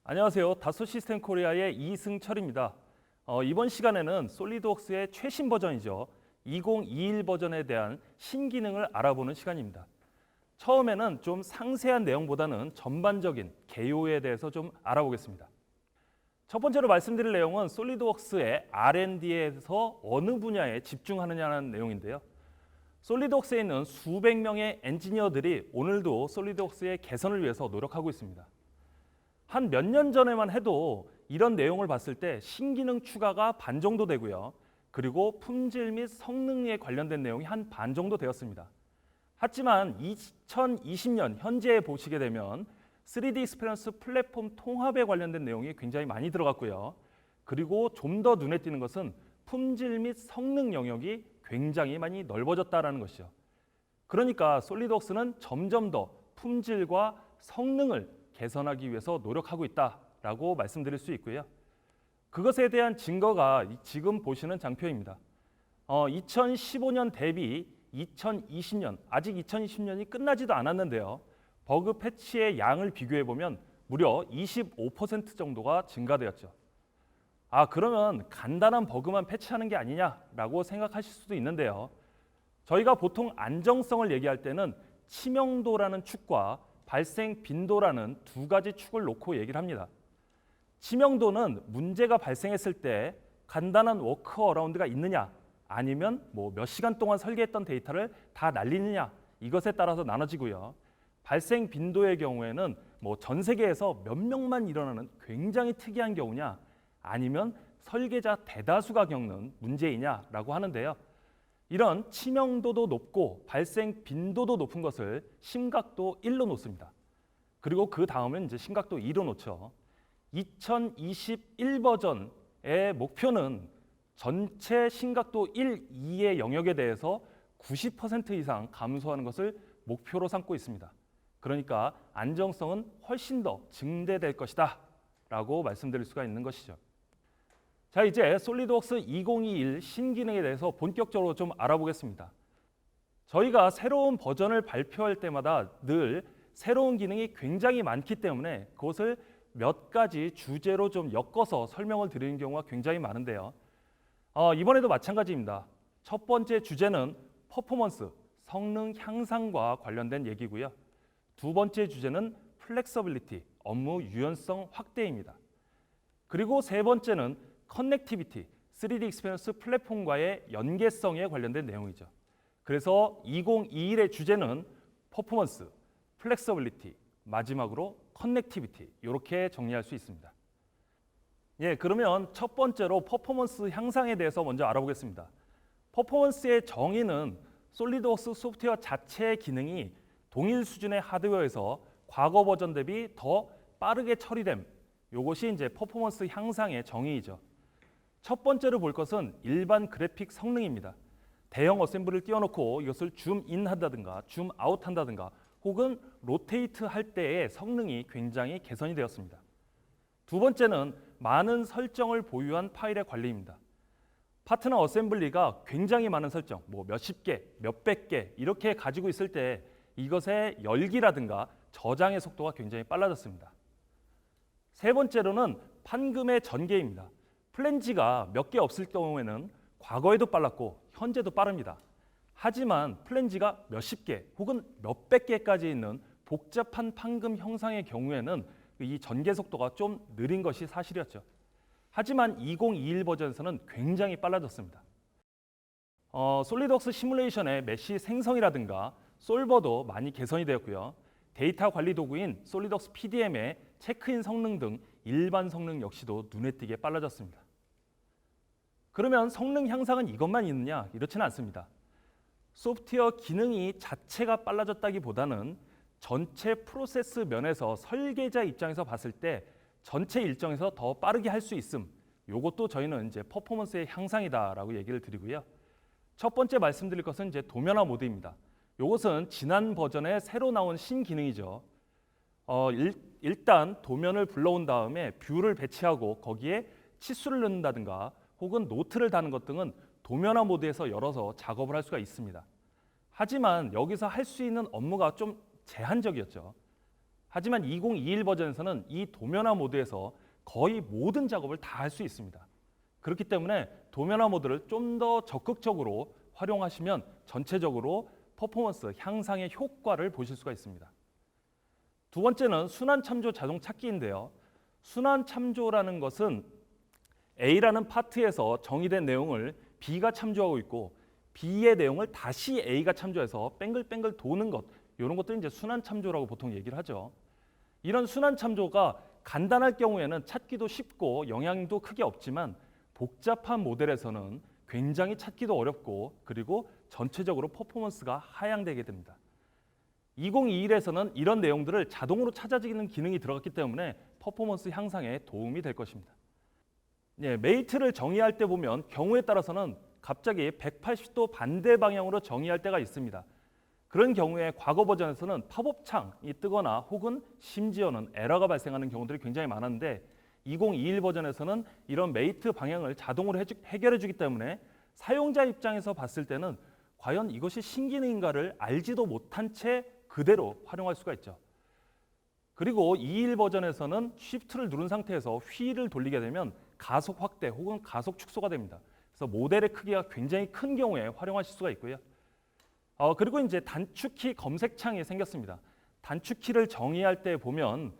안녕하세요. 다소 시스템 코리아의 이승철입니다. 이번 시간에는 솔리드웍스의 최신 버전이죠. 2021 버전에 대한 신기능을 알아보는 시간입니다. 처음에는 좀 상세한 내용보다는 전반적인 개요에 대해서 좀 알아보겠습니다. 첫 번째로 말씀드릴 내용은 솔리드웍스의 R&D에서 어느 분야에 집중하느냐는 내용인데요. 솔리드웍스에 있는 수백 명의 엔지니어들이 오늘도 솔리드웍스의 개선을 위해서 노력하고 있습니다. 한 몇 년 전에만 해도 이런 내용을 봤을 때 신기능 추가가 반 정도 되고요. 그리고 품질 및 성능에 관련된 내용이 한 반 정도 되었습니다. 하지만 2020년 현재에 보시게 되면 3D 익스피리언스 플랫폼 통합에 관련된 내용이 굉장히 많이 들어갔고요. 그리고 좀 더 눈에 띄는 것은 품질 및 성능 영역이 굉장히 많이 넓어졌다는 것이죠. 그러니까 솔리드웍스는 점점 더 품질과 성능을 개선하기 위해서 노력하고 있다라고 말씀드릴 수 있고요. 그것에 대한 증거가 지금 보시는 장표입니다. 2015년 대비 2020년, 아직 2020년이 끝나지도 않았는데요. 버그 패치의 양을 비교해 보면 무려 25% 정도가 증가되었죠. 그러면 간단한 버그만 패치하는 게 아니냐라고 생각하실 수도 있는데요. 저희가 보통 안정성을 얘기할 때는 치명도라는 축과 발생 빈도라는 두 가지 축을 놓고 얘기를 합니다. 치명도는 문제가 발생했을 때 간단한 워크어라운드가 있느냐, 아니면 몇 시간 동안 설계했던 데이터를 다 날리느냐, 이것에 따라서 나눠지고요. 발생 빈도의 경우에는 전 세계에서 몇 명만 일어나는 굉장히 특이한 경우냐, 아니면 설계자 대다수가 겪는 문제이냐라고 하는데요. 이런 치명도도 높고 발생 빈도도 높은 것을 심각도 1로 놓습니다. 그리고 그 다음은 이제 심각도 2로 놓죠. 2021 버전의 목표는 전체 심각도 1, 2의 영역에 대해서 90% 이상 감소하는 것을 목표로 삼고 있습니다. 그러니까 안정성은 훨씬 더 증대될 것이다 라고 말씀드릴 수가 있는 것이죠. 자, 이제 솔리드웍스 2021 신기능에 대해서 본격적으로 좀 알아보겠습니다. 저희가 새로운 버전을 발표할 때마다 늘 새로운 기능이 굉장히 많기 때문에 그것을 몇 가지 주제로 좀 엮어서 설명을 드리는 경우가 굉장히 많은데요. 이번에도 마찬가지입니다. 첫 번째 주제는 퍼포먼스, 성능 향상과 관련된 얘기고요. 두 번째 주제는 플렉서빌리티, 업무 유연성 확대입니다. 그리고 세 번째는 커넥티비티, 3D 익스피리언스 플랫폼과의 연계성에 관련된 내용이죠. 그래서 2021의 주제는 퍼포먼스, 플렉서빌리티, 마지막으로 커넥티비티, 이렇게 정리할 수 있습니다. 그러면 첫 번째로 퍼포먼스 향상에 대해서 먼저 알아보겠습니다. 퍼포먼스의 정의는 솔리드웍스 소프트웨어 자체의 기능이 동일 수준의 하드웨어에서 과거 버전 대비 더 빠르게 처리됨, 이것이 이제 퍼포먼스 향상의 정의이죠. 첫 번째로 볼 것은 일반 그래픽 성능입니다. 대형 어셈블을 띄워놓고 이것을 줌인 한다든가 줌아웃 한다든가 혹은 로테이트 할 때의 성능이 굉장히 개선이 되었습니다. 두 번째는 많은 설정을 보유한 파일의 관리입니다. 파트너 어셈블리가 굉장히 많은 설정, 몇십 개, 몇백 개 이렇게 가지고 있을 때 이것의 열기라든가 저장의 속도가 굉장히 빨라졌습니다. 세 번째로는 판금의 전개입니다. 플랜지가 몇 개 없을 경우에는 과거에도 빨랐고 현재도 빠릅니다. 하지만 플랜지가 몇십 개 혹은 몇백 개까지 있는 복잡한 판금 형상의 경우에는 이 전개 속도가 좀 느린 것이 사실이었죠. 하지만 2021 버전에서는 굉장히 빨라졌습니다. 솔리드웍스 시뮬레이션의 메시 생성이라든가 솔버도 많이 개선이 되었고요. 데이터 관리 도구인 솔리드웍스 PDM의 체크인 성능 등 일반 성능 역시도 눈에 띄게 빨라졌습니다. 그러면 성능 향상은 이것만 있느냐? 이렇지는 않습니다. 소프트웨어 기능이 자체가 빨라졌다기보다는 전체 프로세스 면에서 설계자 입장에서 봤을 때 전체 일정에서 더 빠르게 할 수 있음, 이것도 저희는 이제 퍼포먼스의 향상이다라고 얘기를 드리고요. 첫 번째 말씀드릴 것은 이제 도면화 모드입니다. 이것은 지난 버전에 새로 나온 신기능이죠. 일단 도면을 불러온 다음에 뷰를 배치하고 거기에 치수를 넣는다든가 혹은 노트를 다는 것 등은 도면화 모드에서 열어서 작업을 할 수가 있습니다. 하지만 여기서 할 수 있는 업무가 좀 제한적이었죠. 하지만 2021 버전에서는 이 도면화 모드에서 거의 모든 작업을 다 할 수 있습니다. 그렇기 때문에 도면화 모드를 좀 더 적극적으로 활용하시면 전체적으로 퍼포먼스 향상의 효과를 보실 수가 있습니다. 두 번째는 순환 참조 자동 찾기인데요. 순환 참조라는 것은 A라는 파트에서 정의된 내용을 B가 참조하고 있고 B의 내용을 다시 A가 참조해서 뱅글뱅글 도는 것, 이런 것들이 이제 순환 참조라고 보통 얘기를 하죠. 이런 순환 참조가 간단할 경우에는 찾기도 쉽고 영향도 크게 없지만 복잡한 모델에서는 굉장히 찾기도 어렵고 그리고 전체적으로 퍼포먼스가 하향되게 됩니다. 2021에서는 이런 내용들을 자동으로 찾아지는 기능이 들어갔기 때문에 퍼포먼스 향상에 도움이 될 것입니다. 메이트를 정의할 때 보면 경우에 따라서는 갑자기 180도 반대 방향으로 정의할 때가 있습니다. 그런 경우에 과거 버전에서는 팝업 창이 뜨거나 혹은 심지어는 에러가 발생하는 경우들이 굉장히 많았는데 2021 버전에서는 이런 메이트 방향을 자동으로 해결해 주기 때문에 사용자 입장에서 봤을 때는 과연 이것이 신기능인가를 알지도 못한 채 그대로 활용할 수가 있죠. 그리고 21 버전에서는 쉬프트를 누른 상태에서 휠을 돌리게 되면 가속 확대 혹은 가속 축소가 됩니다. 그래서 모델의 크기가 굉장히 큰 경우에 활용하실 수가 있고요. 그리고 이제 단축키 검색창이 생겼습니다. 단축키를 정의할 때 보면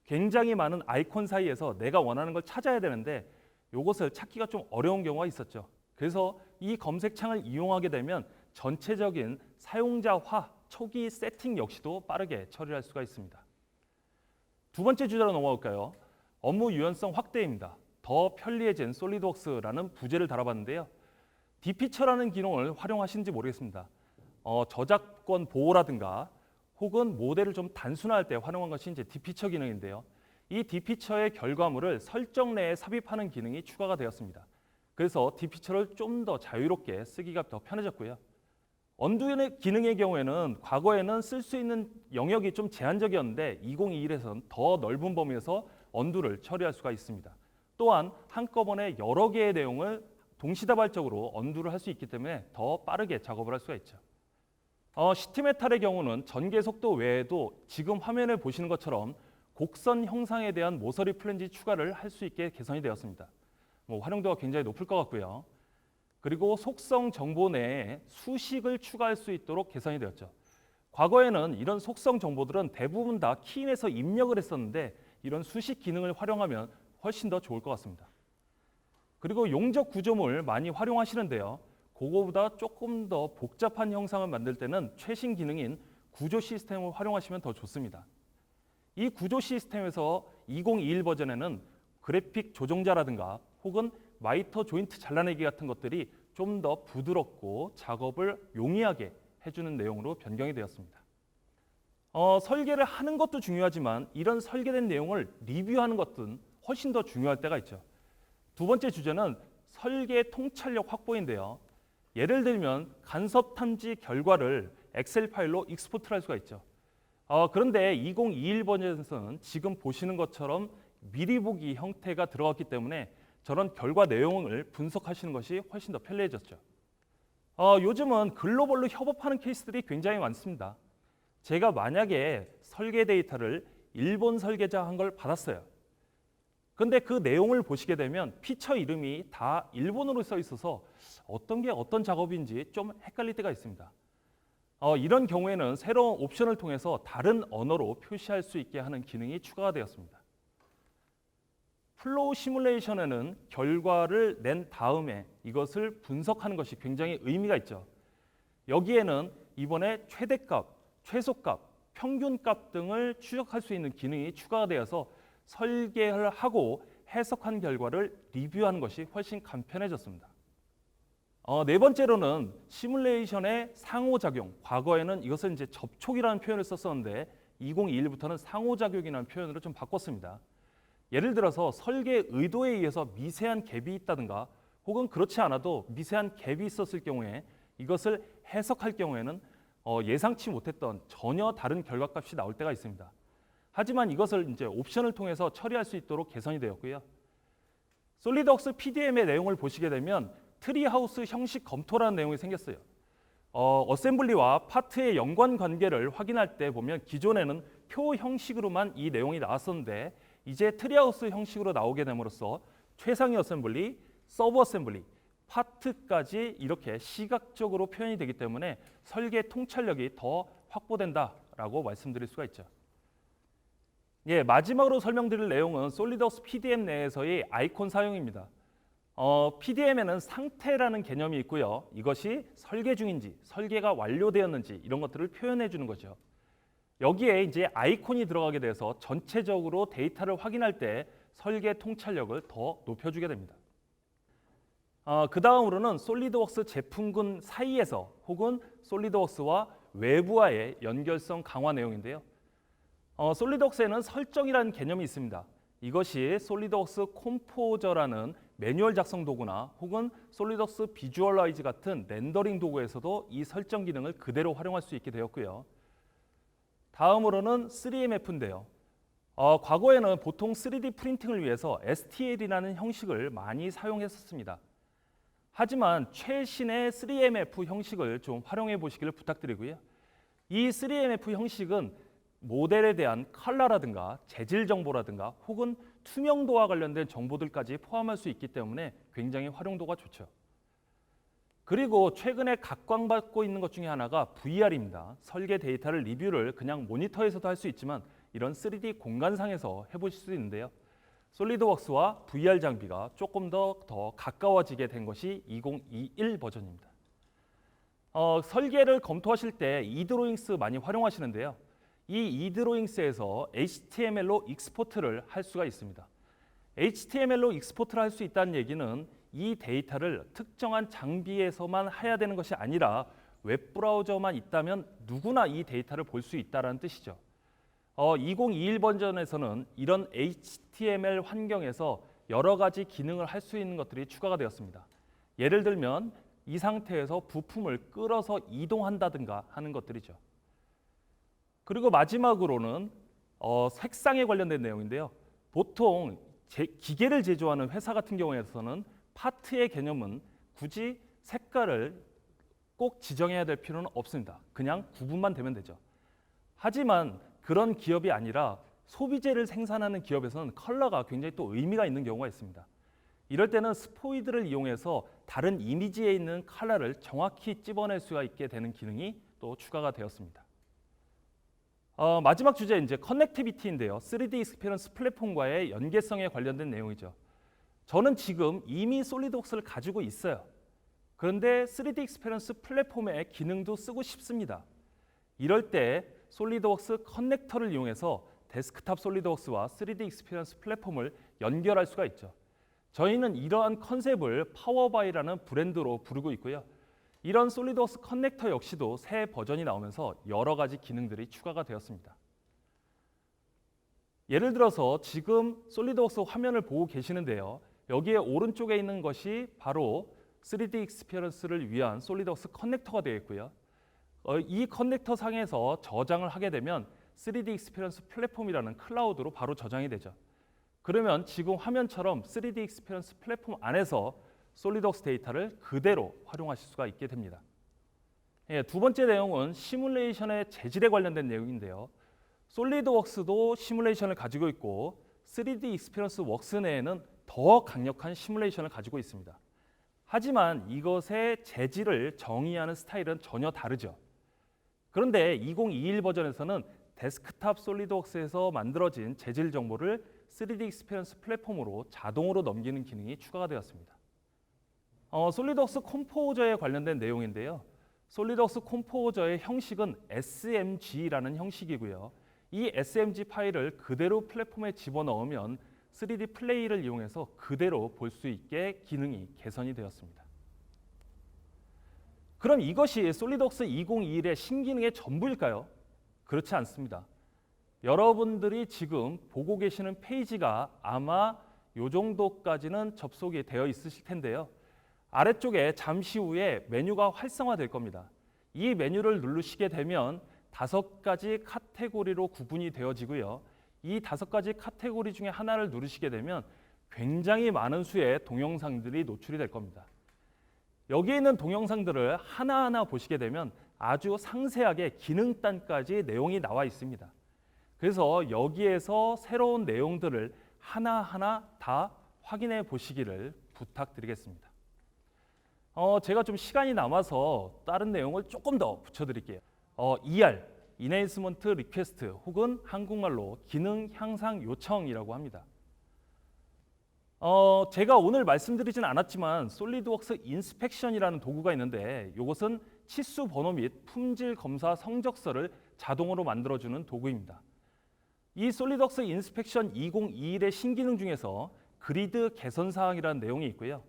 굉장히 많은 아이콘 사이에서 내가 원하는 걸 찾아야 되는데 이것을 찾기가 좀 어려운 경우가 있었죠. 그래서 이 검색창을 이용하게 되면 전체적인 사용자화 초기 세팅 역시도 빠르게 처리할 수가 있습니다. 두 번째 주제로 넘어갈까요? 업무 유연성 확대입니다. 더 편리해진 솔리드웍스라는 부제를 달아봤는데요. 디피처라는 기능을 활용하시는지 모르겠습니다. 저작권 보호라든가 혹은 모델을 좀 단순화할 때 활용한 것이 이제 디피처 기능인데요. 이 디피처의 결과물을 설정 내에 삽입하는 기능이 추가가 되었습니다. 그래서 디피처를 좀 더 자유롭게 쓰기가 더 편해졌고요. 언두 기능의 경우에는 과거에는 쓸 수 있는 영역이 좀 제한적이었는데 2021에서는 더 넓은 범위에서 언두를 처리할 수가 있습니다. 또한 한꺼번에 여러 개의 내용을 동시다발적으로 언두를 할 수 있기 때문에 더 빠르게 작업을 할 수가 있죠. 시티메탈의 경우는 전개 속도 외에도 지금 화면을 보시는 것처럼 곡선 형상에 대한 모서리 플랜지 추가를 할 수 있게 개선이 되었습니다. 활용도가 굉장히 높을 것 같고요. 그리고 속성 정보 내에 수식을 추가할 수 있도록 개선이 되었죠. 과거에는 이런 속성 정보들은 대부분 다 키인에서 입력을 했었는데 이런 수식 기능을 활용하면 훨씬 더 좋을 것 같습니다. 그리고 용적 구조물 많이 활용하시는데요. 그거보다 조금 더 복잡한 형상을 만들 때는 최신 기능인 구조 시스템을 활용하시면 더 좋습니다. 이 구조 시스템에서 2021 버전에는 그래픽 조정자라든가 혹은 마이터 조인트 잘라내기 같은 것들이 좀 더 부드럽고 작업을 용이하게 해주는 내용으로 변경이 되었습니다. 설계를 하는 것도 중요하지만 이런 설계된 내용을 리뷰하는 것은 훨씬 더 중요할 때가 있죠. 두 번째 주제는 설계 통찰력 확보인데요. 예를 들면 간섭 탐지 결과를 엑셀 파일로 익스포트를 할 수가 있죠. 그런데 2021 버전에서는 지금 보시는 것처럼 미리 보기 형태가 들어갔기 때문에 저런 결과 내용을 분석하시는 것이 훨씬 더 편리해졌죠. 요즘은 글로벌로 협업하는 케이스들이 굉장히 많습니다. 제가 만약에 설계 데이터를 일본 설계자 한 걸 받았어요. 그런데 그 내용을 보시게 되면 피처 이름이 다 일본어로 써 있어서 어떤 게 어떤 작업인지 좀 헷갈릴 때가 있습니다. 이런 경우에는 새로운 옵션을 통해서 다른 언어로 표시할 수 있게 하는 기능이 추가가 되었습니다. 플로우 시뮬레이션에는 결과를 낸 다음에 이것을 분석하는 것이 굉장히 의미가 있죠. 여기에는 이번에 최대값, 최소값, 평균값 등을 추적할 수 있는 기능이 추가가 되어서 설계를 하고 해석한 결과를 리뷰하는 것이 훨씬 간편해졌습니다. 네 번째로는 시뮬레이션의 상호작용. 과거에는 이것을 이제 접촉이라는 표현을 썼었는데 2021부터는 상호작용이라는 표현으로 좀 바꿨습니다. 예를 들어서 설계 의도에 의해서 미세한 갭이 있다든가 혹은 그렇지 않아도 미세한 갭이 있었을 경우에 이것을 해석할 경우에는 예상치 못했던 전혀 다른 결과값이 나올 때가 있습니다. 하지만 이것을 이제 옵션을 통해서 처리할 수 있도록 개선이 되었고요. 솔리드웍스 PDM의 내용을 보시게 되면 트리하우스 형식 검토라는 내용이 생겼어요. 어셈블리와 파트의 연관 관계를 확인할 때 보면 기존에는 표 형식으로만 이 내용이 나왔었는데 이제 트리하우스 형식으로 나오게 됨으로써 최상위 어셈블리, 서브 어셈블리, 파트까지 이렇게 시각적으로 표현이 되기 때문에 설계 통찰력이 더 확보된다라고 말씀드릴 수가 있죠. 예, 마지막으로 설명드릴 내용은 솔리드웍스 PDM 내에서의 아이콘 사용입니다. PDM에는 상태라는 개념이 있고요. 이것이 설계 중인지, 설계가 완료되었는지 이런 것들을 표현해 주는 거죠. 여기에 이제 아이콘이 들어가게 돼서 전체적으로 데이터를 확인할 때 설계 통찰력을 더 높여주게 됩니다. 그 다음으로는 솔리드웍스 제품군 사이에서 혹은 솔리드웍스와 외부와의 연결성 강화 내용인데요. 솔리드웍스에는 설정이라는 개념이 있습니다. 이것이 솔리드웍스 컴포저라는 매뉴얼 작성 도구나 혹은 솔리드웍스 비주얼라이즈 같은 렌더링 도구에서도 이 설정 기능을 그대로 활용할 수 있게 되었고요. 다음으로는 3MF인데요. 과거에는 보통 3D 프린팅을 위해서 STL이라는 형식을 많이 사용했었습니다. 하지만 최신의 3MF 형식을 좀 활용해 보시기를 부탁드리고요. 이 3MF 형식은 모델에 대한 컬러라든가 재질 정보라든가 혹은 투명도와 관련된 정보들까지 포함할 수 있기 때문에 굉장히 활용도가 좋죠. 그리고 최근에 각광받고 있는 것 중에 하나가 VR입니다. 설계 데이터를 리뷰를 그냥 모니터에서도 할 수 있지만 이런 3D 공간상에서 해보실 수 있는데요. 솔리드웍스와 VR 장비가 조금 더 가까워지게 된 것이 2021 버전입니다. 설계를 검토하실 때 이드로잉스 많이 활용하시는데요. 이 이드로잉스에서 HTML로 익스포트를 할 수가 있습니다. HTML로 익스포트를 할 수 있다는 얘기는 이 데이터를 특정한 장비에서만 해야 되는 것이 아니라 웹브라우저만 있다면 누구나 이 데이터를 볼 수 있다는 뜻이죠. 2021 버전에서는 이런 HTML 환경에서 여러 가지 기능을 할 수 있는 것들이 추가가 되었습니다. 예를 들면 이 상태에서 부품을 끌어서 이동한다든가 하는 것들이죠. 그리고 마지막으로는 색상에 관련된 내용인데요. 보통 기계를 제조하는 회사 같은 경우에서는 파트의 개념은 굳이 색깔을 꼭 지정해야 될 필요는 없습니다. 그냥 구분만 되면 되죠. 하지만 그런 기업이 아니라 소비재를 생산하는 기업에서는 컬러가 굉장히 또 의미가 있는 경우가 있습니다. 이럴 때는 스포이드를 이용해서 다른 이미지에 있는 컬러를 정확히 찝어낼 수가 있게 되는 기능이 또 추가가 되었습니다. 마지막 주제 이제 커넥티비티인데요. 3D 익스피리언스 플랫폼과의 연계성에 관련된 내용이죠. 저는 지금 이미 솔리드웍스를 가지고 있어요. 그런데 3D 익스피리언스 플랫폼의 기능도 쓰고 싶습니다. 이럴 때 솔리드웍스 커넥터를 이용해서 데스크탑 솔리드웍스와 3D 익스피리언스 플랫폼을 연결할 수가 있죠. 저희는 이러한 컨셉을 파워바이라는 브랜드로 부르고 있고요. 이런 솔리드웍스 커넥터 역시도 새 버전이 나오면서 여러 가지 기능들이 추가가 되었습니다. 예를 들어서 지금 솔리드웍스 화면을 보고 계시는데요. 여기에 오른쪽에 있는 것이 바로 3D 익스피리언스를 위한 솔리드웍스 커넥터가 되어 있고요. 이 커넥터 상에서 저장을 하게 되면 3D 익스피리언스 플랫폼이라는 클라우드로 바로 저장이 되죠. 그러면 지금 화면처럼 3D 익스피리언스 플랫폼 안에서 솔리드웍스 데이터를 그대로 활용하실 수가 있게 됩니다. 두 번째 내용은 시뮬레이션의 재질에 관련된 내용인데요. 솔리드웍스도 시뮬레이션을 가지고 있고 3D 익스피리언스 웍스 내에는 더 강력한 시뮬레이션을 가지고 있습니다. 하지만 이것의 재질을 정의하는 스타일은 전혀 다르죠. 그런데 2021 버전에서는 데스크탑 솔리드웍스에서 만들어진 재질 정보를 3D 익스피리언스 플랫폼으로 자동으로 넘기는 기능이 추가가 되었습니다. 솔리드웍스 컴포저에 관련된 내용인데요. 솔리드웍스 컴포저의 형식은 SMG라는 형식이고요. 이 SMG 파일을 그대로 플랫폼에 집어넣으면 3D 플레이를 이용해서 그대로 볼 수 있게 기능이 개선이 되었습니다. 그럼 이것이 솔리드웍스 2021의 신기능의 전부일까요? 그렇지 않습니다. 여러분들이 지금 보고 계시는 페이지가 아마 이 정도까지는 접속이 되어 있으실 텐데요. 아래쪽에 잠시 후에 메뉴가 활성화될 겁니다. 이 메뉴를 누르시게 되면 5가지 카테고리로 구분이 되어지고요. 이 5가지 카테고리 중에 하나를 누르시게 되면 굉장히 많은 수의 동영상들이 노출이 될 겁니다. 여기에 있는 동영상들을 하나하나 보시게 되면 아주 상세하게 기능단까지 내용이 나와 있습니다. 그래서 여기에서 새로운 내용들을 하나하나 다 확인해 보시기를 부탁드리겠습니다. 제가 좀 시간이 남아서 다른 내용을 조금 더 붙여드릴게요. ER, Enhancement Request 혹은 한국말로 기능 향상 요청이라고 합니다. 제가 오늘 말씀드리진 않았지만 솔리드웍스 인스펙션이라는 도구가 있는데 이것은 치수 번호 및 품질 검사 성적서를 자동으로 만들어주는 도구입니다. 이 솔리드웍스 인스펙션 2021의 신기능 중에서 그리드 개선 사항이라는 내용이 있고요.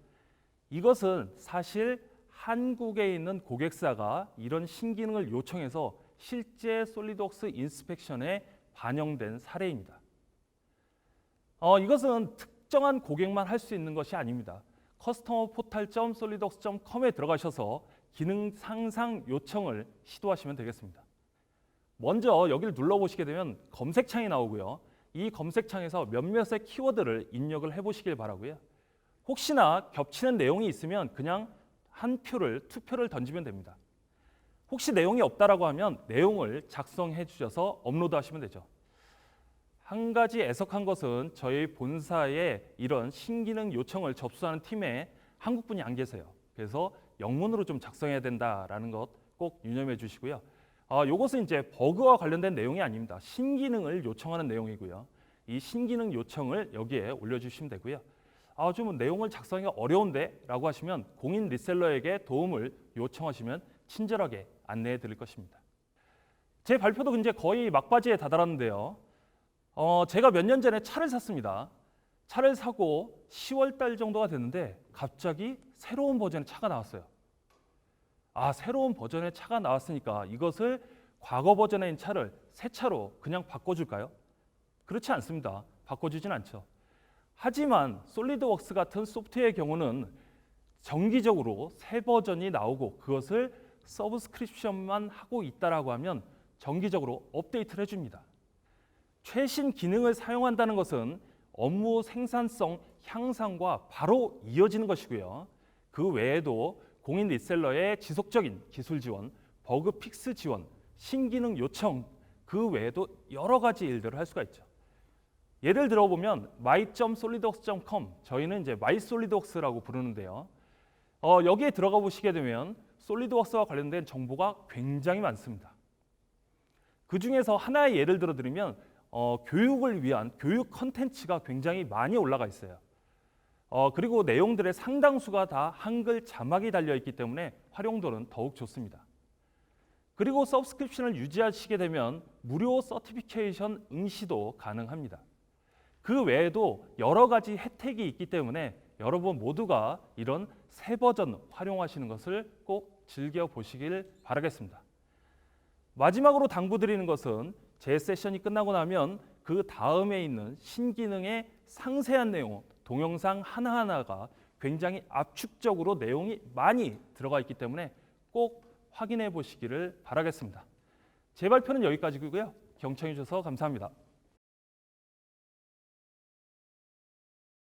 이것은 사실 한국에 있는 고객사가 이런 신기능을 요청해서 실제 솔리드웍스 인스펙션에 반영된 사례입니다. 이것은 특정한 고객만 할 수 있는 것이 아닙니다. 커스터머 포탈.solidworks.com에 들어가셔서 기능 상상 요청을 시도하시면 되겠습니다. 먼저 여기를 눌러보시게 되면 검색창이 나오고요. 이 검색창에서 몇몇의 키워드를 입력을 해보시길 바라고요. 혹시나 겹치는 내용이 있으면 그냥 한 표를, 투표를 던지면 됩니다. 혹시 내용이 없다라고 하면 내용을 작성해 주셔서 업로드하시면 되죠. 한 가지 애석한 것은 저희 본사에 이런 신기능 요청을 접수하는 팀에 한국분이 안 계세요. 그래서 영문으로 좀 작성해야 된다라는 것 꼭 유념해 주시고요. 이것은 이제 버그와 관련된 내용이 아닙니다. 신기능을 요청하는 내용이고요. 이 신기능 요청을 여기에 올려주시면 되고요. 좀 내용을 작성하기가 어려운데 라고 하시면 공인 리셀러에게 도움을 요청하시면 친절하게 안내해 드릴 것입니다. 제 발표도 이제 거의 막바지에 다다랐는데요. 제가 몇 년 전에 차를 샀습니다. 차를 사고 10월 달 정도가 됐는데 갑자기 새로운 버전의 차가 나왔어요. 새로운 버전의 차가 나왔으니까 이것을 과거 버전의 차를 새 차로 그냥 바꿔줄까요? 그렇지 않습니다. 바꿔주진 않죠. 하지만 솔리드웍스 같은 소프트웨어의 경우는 정기적으로 새 버전이 나오고 그것을 서브스크립션만 하고 있다라고 하면 정기적으로 업데이트를 해줍니다. 최신 기능을 사용한다는 것은 업무 생산성 향상과 바로 이어지는 것이고요. 그 외에도 공인 리셀러의 지속적인 기술 지원, 버그 픽스 지원, 신기능 요청, 그 외에도 여러 가지 일들을 할 수가 있죠. 예를 들어보면 my.solidworks.com, 저희는 이제 mysolidworks라고 부르는데요. 여기에 들어가 보시게 되면 솔리드웍스와 관련된 정보가 굉장히 많습니다. 그 중에서 하나의 예를 들어드리면 교육을 위한 교육 컨텐츠가 굉장히 많이 올라가 있어요. 그리고 내용들의 상당수가 다 한글 자막이 달려있기 때문에 활용도는 더욱 좋습니다. 그리고 서브스크립션을 유지하시게 되면 무료 서티피케이션 응시도 가능합니다. 그 외에도 여러 가지 혜택이 있기 때문에 여러분 모두가 이런 새 버전 활용하시는 것을 꼭 즐겨보시길 바라겠습니다. 마지막으로 당부드리는 것은 제 세션이 끝나고 나면 그 다음에 있는 신기능의 상세한 내용, 동영상 하나하나가 굉장히 압축적으로 내용이 많이 들어가 있기 때문에 꼭 확인해 보시기를 바라겠습니다. 제 발표는 여기까지고요. 경청해 주셔서 감사합니다.